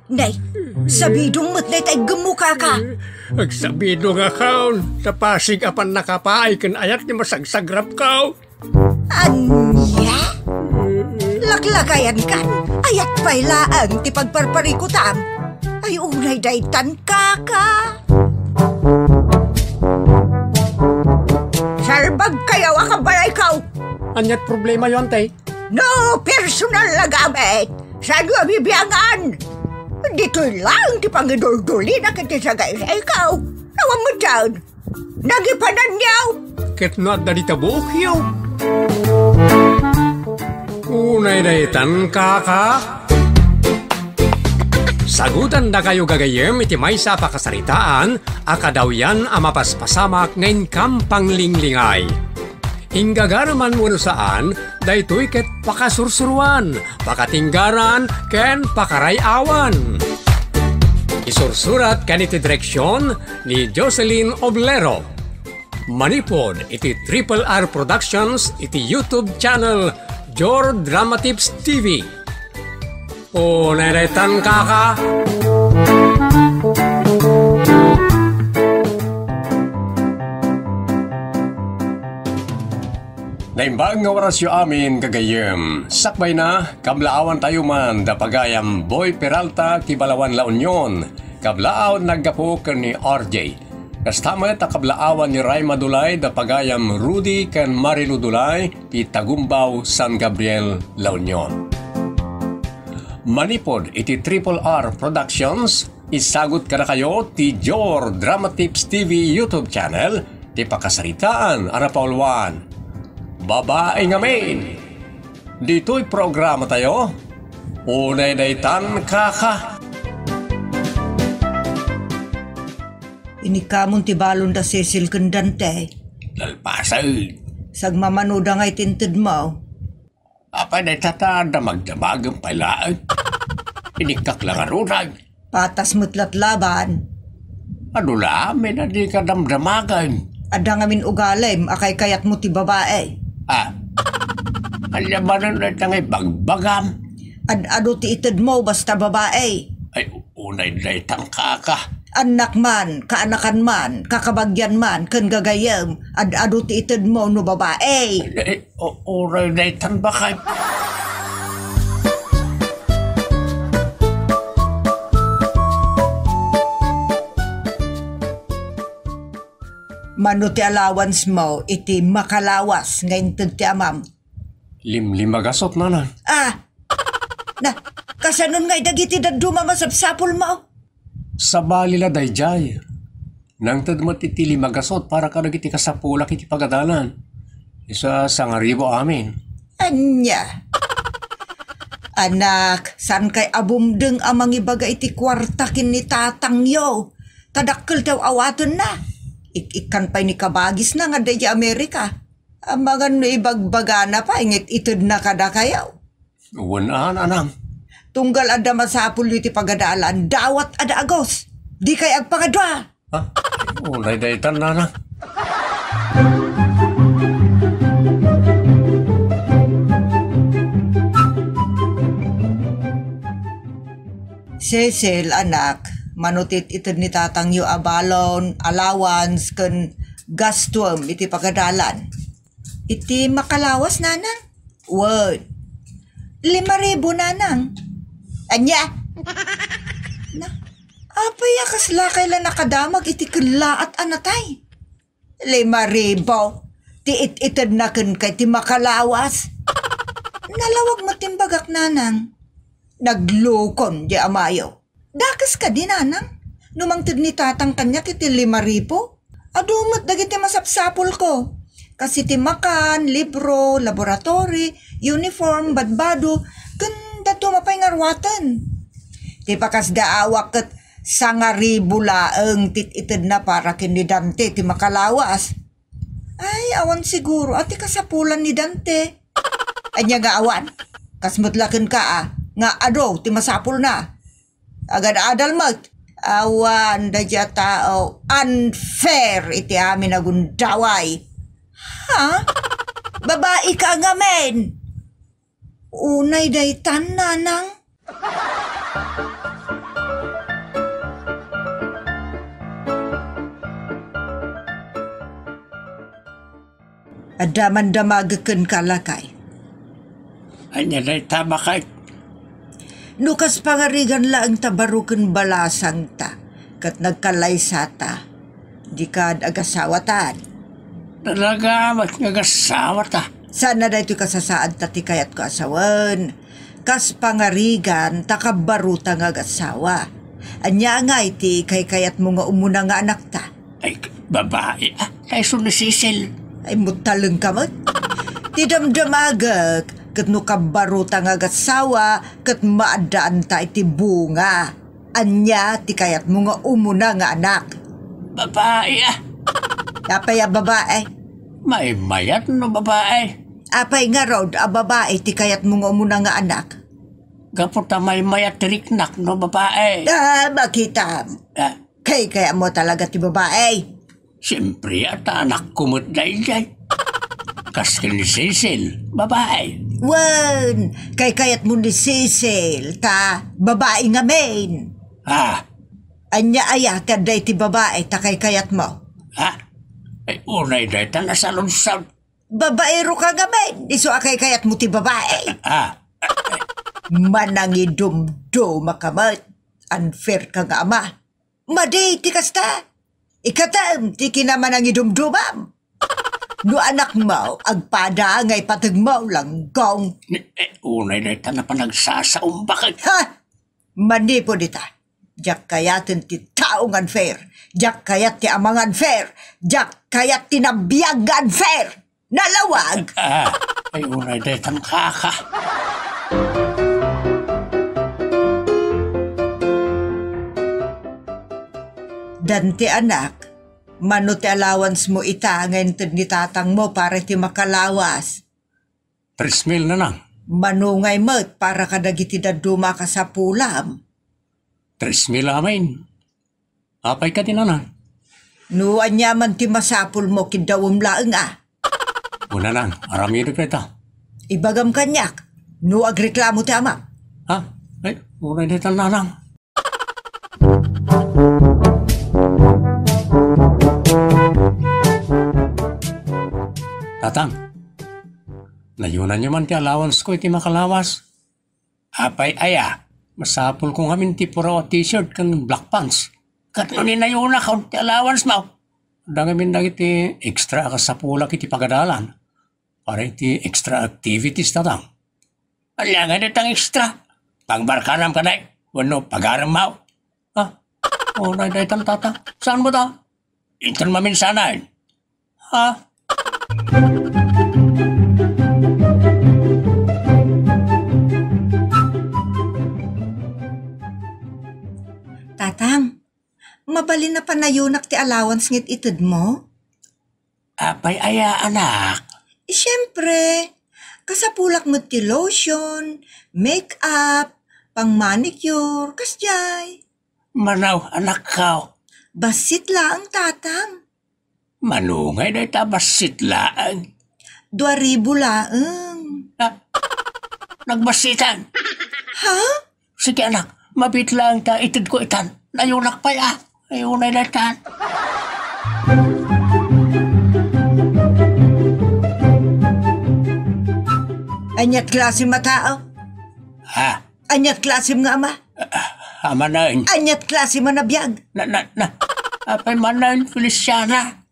Nay, sabidong mo't na itay gemuka ka. Agsabido nga kaon, tapasig apan nakapaay kan ayat ni masagsagrap kao. Anya? Laklakayan kan, ayat pa'y laang ti pagparparikutam. Ay unay daytan kaka. Sarbag kayaw akabalay kaw. Anyat problema yon, tay? No personal na gamit. Saan yung bibiyangan? Dito'y lang ti pangidol-duli na kita sa gaya sa ikaw. Nawang mo dyan. Nagipanan niyaw. Ket no at dalita buok yaw. Unay daytan kaka. Sagutan na kayo gagayem iti may sa pakasaritaan, akadaw yan amapaspasamak ngayon kampang linglingay. Hinggagaraman mo saan, daytoy ket pakasursuruan, pakatinggaran, ken pakarayawan. Isursurat kan iti direksyon ni Jocelyn Oblero. Manipod iti Triple R Productions iti YouTube channel Jor Drama Tips TV. O neretan kaka. Naimbang nga warasyo amin kagayem. Sakbay na, kablaawan tayo man da pagayam Boy Peralta Kibalawan La Union. Kablaaw naggapo ken ni RJ. Kastamet a kablaawan ni Raima Dulay da pagayam Rudy ken Marilu Dulay ti Tagumbaw San Gabriel La Union. Manipod iti Triple R Productions, isagot ka na kayo ti Jor Drama Tips TV YouTube channel ti pakasaritaan Arapaulwan. Babae nga main. Dito'y programa tayo. Unay daytan kaka. Inikamon ti balon da Cecil kendante. Lalpasay. Sagmamanoda nga'y tinted mo. Apa na tatada magdamagang pailaan. Inikak lang arunag. Patas mutlat laban. Ano lamin na di ka damdamagan. Ada ngamin ugalem akay kayat mo ti babae. Alabanan na tangay bagbagam. Ado ti ited mo basta babae. Ay, unay daytan kaka. Anak man, kaanakan man, kakabagyan man, kan gagayam, ado ti ited mo no babae. Unay daytan bakay. Mano ti allowance mo, iti makalawas ngayon ti amam. Limlimagasot na na. Na, kasanon nga'y dagiti daduma masapsapol mo. Sa bali la dayjay. Nang tadmat iti limagasot para ka nagiti kasapulak iti pagadalan. Isa sangaribo amin. Anya. Anak, san kay abumdeng amang ibaga iti kwartakin ni tatang yo. Tadakkel daw awaton na. Ikan pa'y ni kabagis na nga dahi Amerika. Amagan no ibagbaga na pa, ingit itod na kada kayaw. Uwan anam. Tunggal ada masapul iti pagadalan, dawat ada agos. Di kay agpagadwa. Unay daytan na na. Cecil, anak, manutit itod ni tatang yu abalon, allowance, kan gastom iti pagadalan. Iti makalawas nanang? Word. 5,000 nanang. Anya? Na, apay akaslakay lang nakadamag iti kala at anatay. 5,000. Ti itid na kan kay ti makalawas. Nalawag matimbagak nanang. Naglukon di amayo. Dakas ka din nanang. Numangtid ni tatang kanya kiti 5,000. Adumot dagiti masapsapol ko. Kasi ti makan, libro, laboratory, uniform, badbado, ganda tumapay ngarwatan. Ti pakas daawak kat 5,000 laeng tititid na para kin ni Dante ti makalawas. Ay, awan siguro ati kasapulan ni Dante. Anya nga awan, kasmutlaken ka nga ado ti masapul na. Agad adal mat, awan da dya tao, unfair iti amin agundaway. Ha? Babae ka nga men. Unay daytan nanang. Adaman-damagakan kalakay. Anya day tama kay. Nukas pangarigan laang tabarukan balasang ta, kat nagkalaysata, di ka agasawatan. Talaga, mas nagasawa ta. Sana da ito kasasaan tati kayat ko asawan. Kas pangarigan, takabaruta nga agasawa. Anya nga iti kay kayat mo nga umuna nga anak ta. Ay, babae. Kay sunisisil. Ay mutaleng ka mo. Ti damdamagag, kat no kabaruta nga agasawa, kat maadaan ta iti bunga. Anya ti kayat mo nga umuna nga anak. Babae Apay a babae. May mayat no babae. Apay nga raw a babae ti kayat mo nga umuna nga anak. Gaputa may mayat riknak no babae. Makita. Kaya mo talaga ti babae. Siyempre at anak kumot day. Kas ni Cecil, babae. Wan, kayat mo ni Cecil, ta, babae nga main. Anya aya ka day ti babae, ta kayat mo. Ay unay day ta nasalunsan. Babaero ka nga main, iso kayat mo ti babae. Manangidumdo makamat, unfair ka nga ama. Maday ti kasta, ikatam ti kinamanangidumdumam. No anak mo, agpada ngay patag mo lang gong. Unay day ta na pa nagsasaumbakag. Manipo dita. Jak kayatin ti taong unfair. Jak kayat ti amang unfair. Jak kayat ti nabiyag unfair. Nalawag. Ay unay day ta kaka. Dante anak, mano ti allowance mo ita ngayon ni tatang mo para ti makalawas. 3,000 na lang. Manungay mo para kadagiti daduma ka sa pulam. 3,000 amin. Apay ka din na. Nuan niya man ti masapul mo kidawom laeng Una lang, aramido kita. Ibagam kanyak, no agreklamo ti ama. Ay, unay day ta na lang. Tatang, nayunan niyo man ti allowance ko iti makalawas. Apay aya, masapul ko ngamin ti puro t-shirt kan black pants. Kat no ni nayuna ka ti allowance mo. Dangamin na iti extra ka sa pulak iti pagadalan. Para iti extra activities tatang. Alangan itang extra. Pangbarkanam ka na wano pagaram mo. Unay day tan tatang. Saan mo ta? Intan maminsanan. Tatang, mabalin na panayunak ti allowance ngit itid mo? Apay aya anak. Siyempre, kasapulak mo ti lotion, make-up, pang manicure, kasjay. Manaw anak ka. Basit lang tatang. Manungay day tabasit laan. 2,000 laeng. Nagbasitan. Ha? Sige anak, mabit lang ta itid ko itan. Nayunak pa ya. Ayunay na tan. Anyat klase matao? Anyat klase nga ama? Manain. Anyat klase manabiyag? Apay manain Feliciana.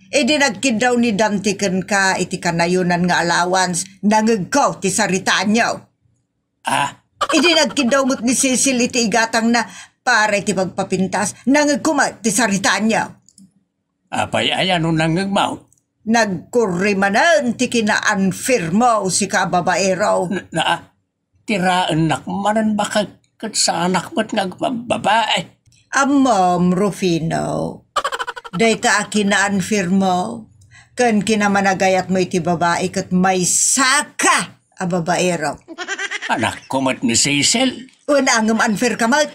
E di nagkidaw ni Dante ken ka iti kanayunan nga allowance nangagkaw ti saritaan niyo. E di nagkidaw mo't ni Cecil iti igatang na para iti pagpapintas nangagkumat ti saritaan niyo. Apay ayan nung nangagmaw. Nagkurimanan ti kina-unfair mo si kababaero. Tiraan nakmanan baka kat sa anak mo't nagbabae. Ma'am Rufino, dayta kina-unfair mo. Kan kinamanagayat mo iti babae kat may saka a babaero. Anak ko mat ni Cecil. Una ang unfair ka mat.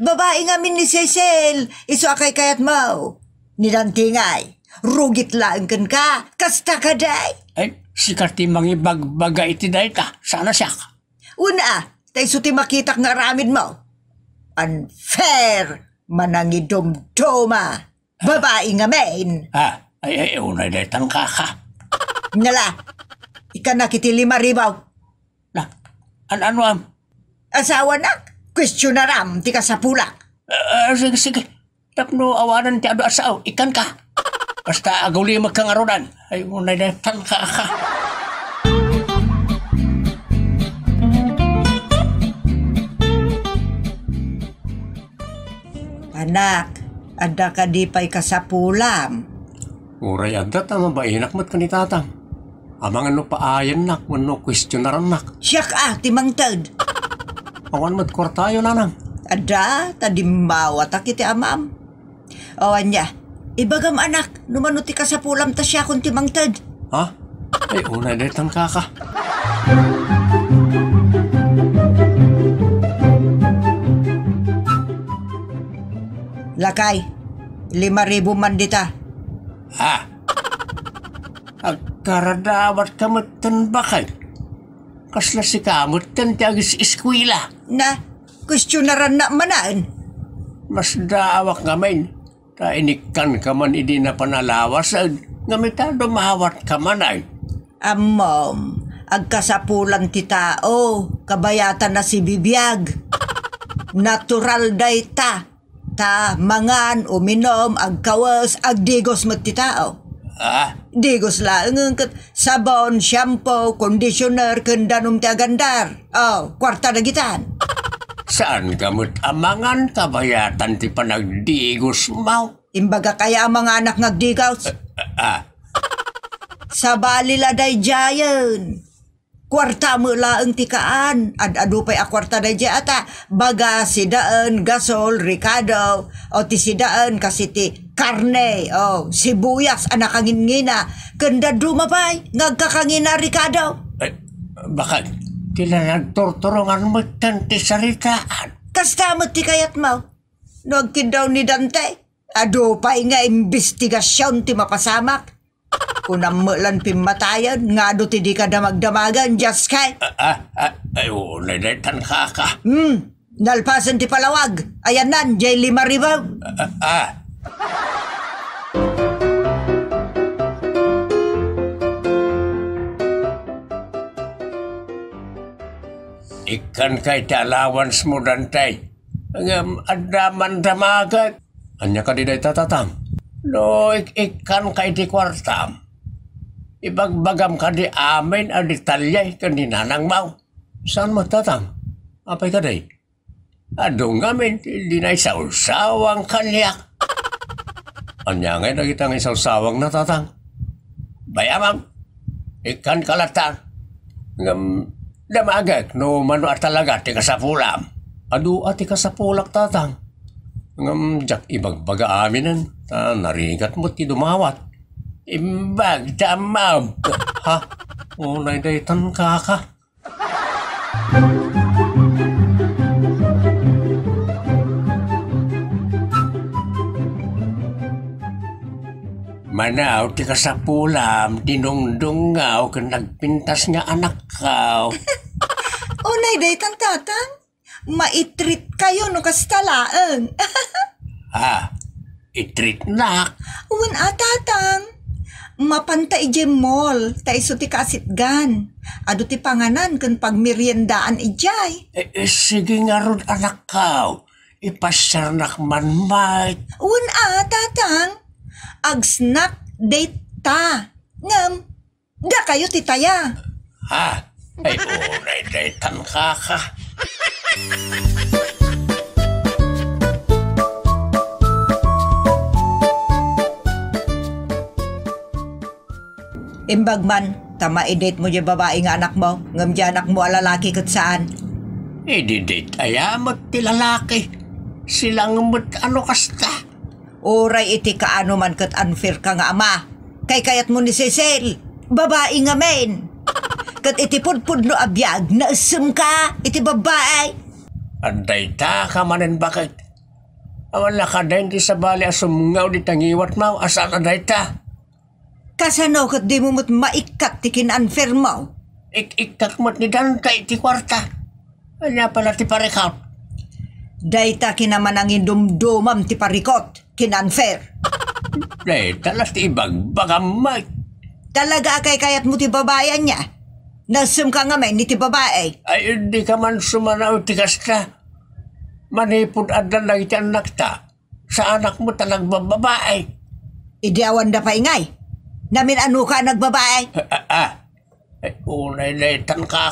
Babae nga min ni Cecil, iso akay kayat mo. Nilantingay, rugit lang kan ka, kasta ka day. Ay, sikat ti mangibagbaga iti dayta, sana siya. Una, tay suti makitak nga ramid mo. Unfair, manangidumduma. Babae nga main. Ay, unay daytang kaka. Nala, ika na kiti 5,000. Na, ano am? Asawa na, question na ram, tika sa pulak. Sige. Tapno awanan ti ado asaw, ikan ka. Basta aguli magkangarunan. Ay, unay na tangka ka. Anak, ada ka di pa'y kasapulam. Uray adat ang mabainak mo't kanitatang. Amang ano paayan nak, wano question na rin nak. Siyak timang tad. Awan mo't kwartayo nanang. Ada, tadimbawa ta kiti amam. Awan niya, ibagam anak, numanuti ka sa pulam ta siya kung timang tad. Ha? Ay, unay na tangka ka. Lakay, 5,000 man dita. Agkaradawat kamutan bakay. Kasla si kamutan ti agis iskwila. Na, question na rin na manaan. Mas daawak ngamin. Ta inikan ka man idi na panalawasan. Ngamitado mahawat ka man ay. Amom, agkasapulan ti tao, kabayatan na si bibiyag. Natural day ta. Ta mangan, uminom, agkawas, agdigos mo ti tao. Digos lang kat sabon, shampoo, conditioner, kendanum ti agandar. Kwarta na gitan. Saan gamot amangan kabayatan ti panagdigos mau? Imbaga kaya ang mga anak ngagdigaws. Sa balila day jayan. Kwarta mo laang tikaan. Adu pa'y kwarta day jata. Baga sidaan, gasol, ricado. O ti sidaan kasi ti karne. O sibuyas, anak angin-ngina. Kanda dumabay, ngagkakangina ricado. Bakit? Tila nagturturungan mo ti saritaan. Kasta mo ti kayat mo. Nagkindaw ni Dante. Adu pa'y nga investigasyon ti mapasamak. Kunang mulan pimatayan, nga do ti di ka damagdamagan, just kay. Ay, nalaitan ka. Nalpasan ti palawag. Ayan nan, jay 5,000. Ikan kay ti allowance mo dantay. Adaman damagat. Anya ka di day tatatang. No, ikan kay ti kwartam. Ibagbagam ka di amin a detalyay ka ni nanang mau. Saan mo tatang? Apay ka day? Ado ngamin, di na isaw-sawang kanyak. Anya ngay nagitang isaw-sawang na tatang. Bayamam, ikan kalatan. Damagag, no mano at talaga ti kasapulam. Adu ati ka sa pulak tatang. Jak ibagbaga aminan. Naringat mo ti dumawat. Imbag damam. Ha? Unay day tangka ka. Manaw ti kasapulam, dinungdungaw kung nagpintas nga anak ka. Unay day tan tatang. Maitreat kayo no kastalaan. Itreat nak. Uwan tatang. Mapantay ije mall. Taiso ti kasitgan. Ado ti panganan kan pagmeriendaan ijay. Sige nga ron anak ka. Ipasarnak man may. Uwan tatang. Agsnak date ta. Ngam. Da kayo titaya. Ay, unay daytan ka. Imbagman, tama i-date mo yung babae nga anak mo. Ngam di anak mo alalaki kat saan. I-date ayamot ti lalaki. Silang mo't ano kasta. Oray iti kaano man kat unfair ka nga ama. Kay kayat mo ni Cecil. Babae nga men. Kat iti pudpud no abiyag, naasum ka, iti babae. Anday ta ka manin bakit? Wala ka din ti sa bali asumngaw di tangiwat mo, asan anday ta? Kasano kat di mo mo't maikat ti kin-unfair mo? Ikat mo't ni Dantay ti kwarta. Anya pala ti parikaw. Dayta kinaman ang indumdumam ti parikot, kin-unfair. Day talas ti ibagbagam may. Talaga akay kayat mo ti babayan niya. Nasum ka nga may ni ti babae. Ay, hindi ka man sumanaw tigas ka. Manipod adan lang iti anak ta. Sa anak mo talang babae. Idiawan da pa ingay. Namin ano ka nagbabae. Ay, unay na itan ka.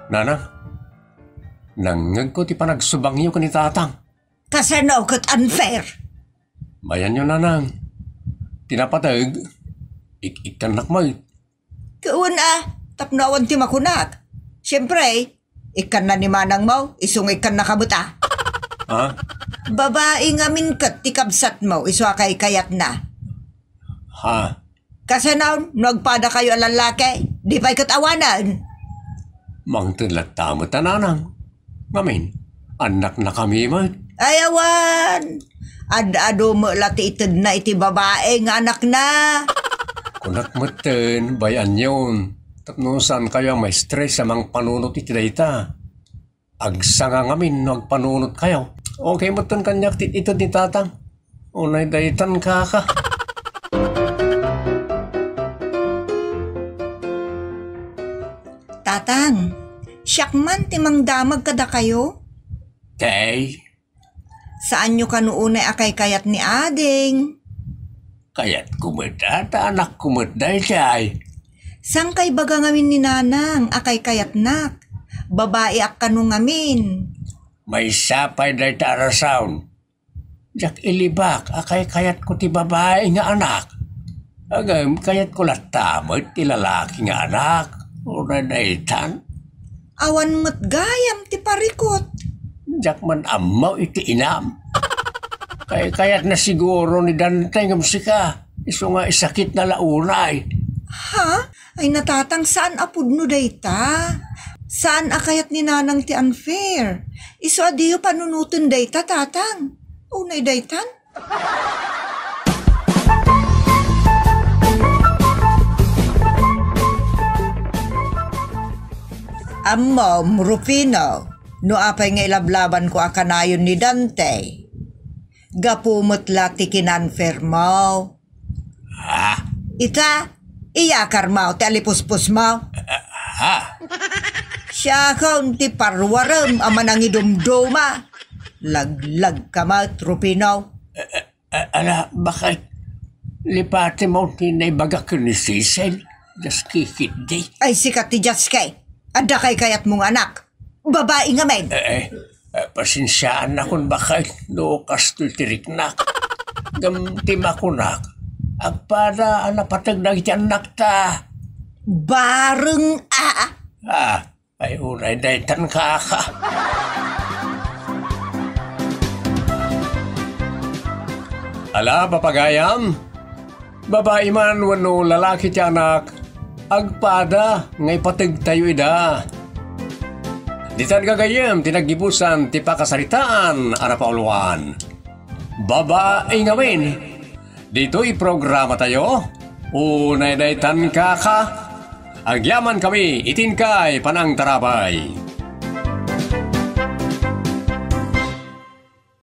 Nanang, nangag ko ti panagsubangyo ka ni tatang. Kasano kat unfair. Bayan nyo, nanang. Tinapatag, ikanak mo. Kawan tapnawan ti makunak. Siyempre, ikan na ni manang mo, isung ikan na kabuta. Ha? Babae nga min kat ti kabsat mo, iso kay kayat na. Ha? Kasanaw, nagpada kayo ang lalaki, di pa'y katawanan. Mang tilata mo tananang. Ngamin, anak na kami mo. Ayawan, ad-ado mo lati itid na iti babae nga anak na. Kunak mo ten, bayan yun. Tapnusan kayo may stress sa mga panunot iti dayta. Agsanga ngamin, nagpanunot kayo. Okay mo ten kanyak ito ni tatang. Unay daytan ka. Tatang, siyakman timang damag kada kayo? Kay, Saan nyo kanuunay akay kayat ni ading? kaya't kumita, anak kumita siya'y. Sang kay baga ngamin ni nanang akay kayat nak? Babae ak kanu ngamin. May sapay na itara sound. Jak ilibak, akay kayat ko ti babae nga anak. Agam, kayat ko latamot ti lalaki nga anak. Una na itan. Awan mo't gayam ti parikot. Jak man amaw iti inam. Kayat na siguro ni Dante ng musika. Iso nga isakit na launay. Ha? Ay natatang saan apud no dayta? Saan akayat ni nanang ti unfair? Iso adiyo panunutin dayta tatang. Unay daytan? Mom, Rufino, no apay nga ilablaban ko akanayon ni Dante. Gapumot lati kinanfer mo. Ha? Ita, iyakar mo, ti alipuspos mo. Ha? Siya kaunti parwaram aman ang idumduma. Laglag ka mo, Rufino. Ala, bakit? Lipati mo tinaybaga ko ni Cecil. Just kikit di. Ay sikat ti Jaske. Ada kay kayat mong anak. Babae nga men. Pasinsyaan na kung bakit lukas tultirik na. Gamtim ako na. Agpada napatag na iti anak ta. Bareng Ay unay daytan ka. Ala, papagayam. Babae man wano lalaki ti anak. Agpada ngay patag tayo ida. Ditan kagayam tinagibusan ti pakasaritaan arapauluan. Babae ngamin. Dito'y programa tayo. Unay daytan ka. Agyaman kami itin kay panang tarabay.